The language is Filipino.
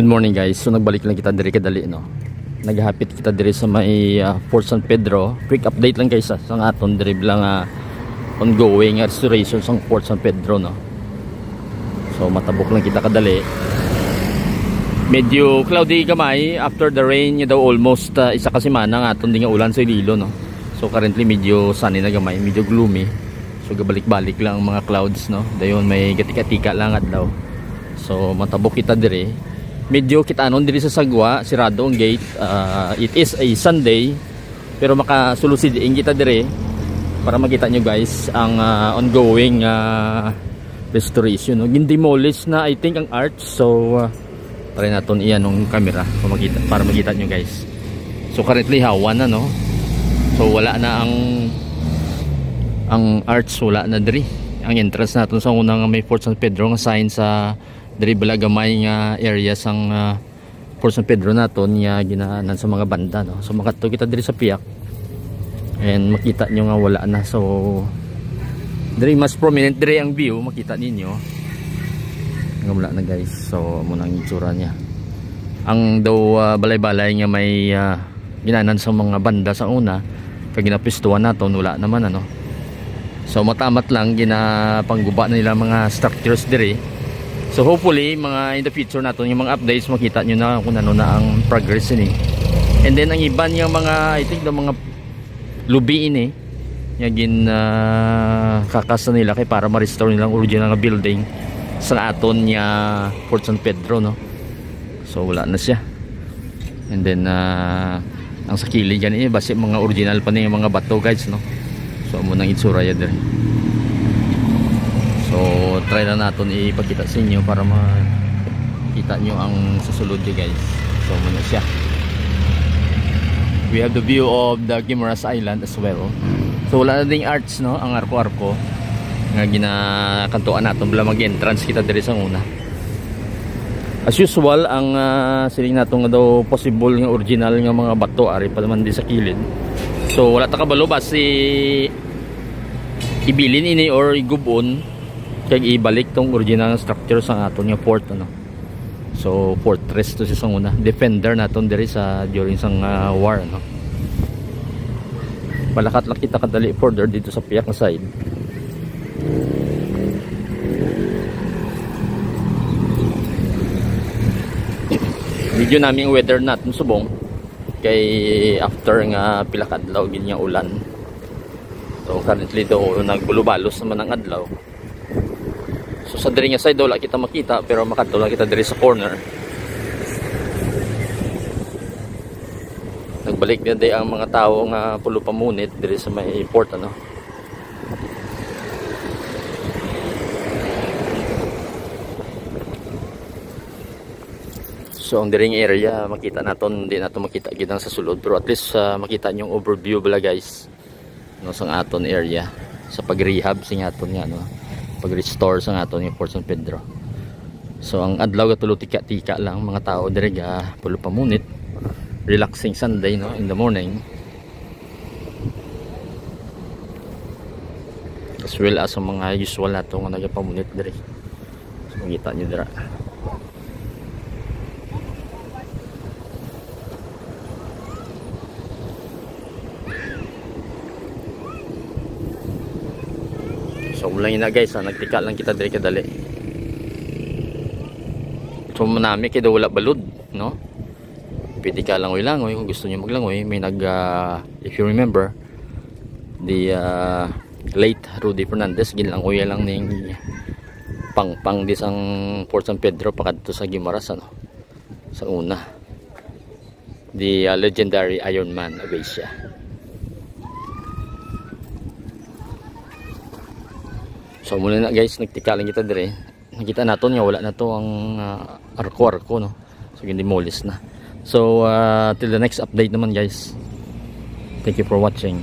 Good morning guys. So nagbalik lang kita diri kadali no. Naghapit kita diri sa may Fort San Pedro. Quick update lang guys sa aton diri lang ongoing restoration sa Fort San Pedro no. So matabok lang kita kadali. Medyo cloudy gamay after the rain daw almost isa ka semana nga aton di nga ulan sa Iloilo no. So currently medyo sunny na gamay, medyo gloomy. So gabalik-balik lang ang mga clouds no. Dayon may gatika-tika lang adlaw. So matabok kita diri. Medyo kita anon diri sa Sagwa, sirado ang gate. It is a Sunday pero makasulusidin kita diri para makita nyo guys ang ongoing restoration no. Gindemolish na I think ang arch. So try naton iyan ng camera para makita nyo guys. So currently hawa na no. So wala na ang arch, wala na diri. Ang entrance naton sa unang may Fort San Pedro nga sign sa diri bala gamay nga area sang Fort San Pedro naton nga ginaanan sa mga banda no. So makato kita diri sa piyak and makita nyo nga wala na. So diri mas prominent diri ang view, makita ninyo nga wala na guys. So muna ang itsura niya. Ang daw balay-balay nga may ginaanan sa mga banda sa una kag ginapistuhan naton wala naman ano. So matamat lang ginapangguba na nila mga structures diri. So hopefully mga in the future natin yung mga updates makita nyo na kung ano na ang progress ini. And then ang iban yung mga I think the mga lubi ini yung kakasa nila kay para ma-restore nilang original na building sa aton niya Fort San Pedro no. So wala na siya. And then ang sa kilid dyan basi mga original pa na yung mga bato guys no. So munang itsura yan din. So try na natin ipakita sa inyo para makita nyo ang susunod guys. So muna siya. We have the view of the Guimaras Island as well. So wala na ding arch no, ang arko-arko nga ginakantuan natin bala mag-entrance kita diri sa una. As usual ang siling natin nga daw possible nga original nga mga bato ari pa naman di sa kilid. So wala ta kabalo basi ibilin ini or igubon kag ibalik tong original structure sa aton nga fort ano. So fortress to sa una, defender naton diri sa during sang war no. Palakat lang kita kadali further dito sa piyak na side. Video namin ang weather natin subong kay after nga pila ka adlaw ginya ulan. So currently daw nagbulubalos naman ang adlaw. So sa diri nga side wala kita makita pero makadto lang kita diri sa corner. Nagbalik na day ang mga tao nga pulo pamunit diri sa may port ano. So ang diring area makita naton, hindi nato makita gidang sa sulod pero at least makita niyo overview bala guys no sang aton area sa pag-rehab sing aton nga no. Pag-restore sa aton yung Fort San Pedro. So ang adlaw gatulo tika-tika lang mga tao diri ga pulo pamunit. Relaxing Sunday no in the morning. As well as ang mga usual nato nga nagapamunit diri. So makita niyo dira. So ulang na guys nagtika lang kita diri kadali. So manami kay daw wala balod no. Pwede ka langoy kung gusto niyo maglangoy. May if you remember the late Rudy Fernandez ginlangoy lang ning pang dis ang Fort San Pedro pakadto sa Guimaras ano. Sa una. The legendary Iron Man of Asia. So muna na guys, nagtika lang kita dire. Nakita naton nga wala na to ang arko-arko no. So gindemolish na. So till the next update naman guys. Thank you for watching.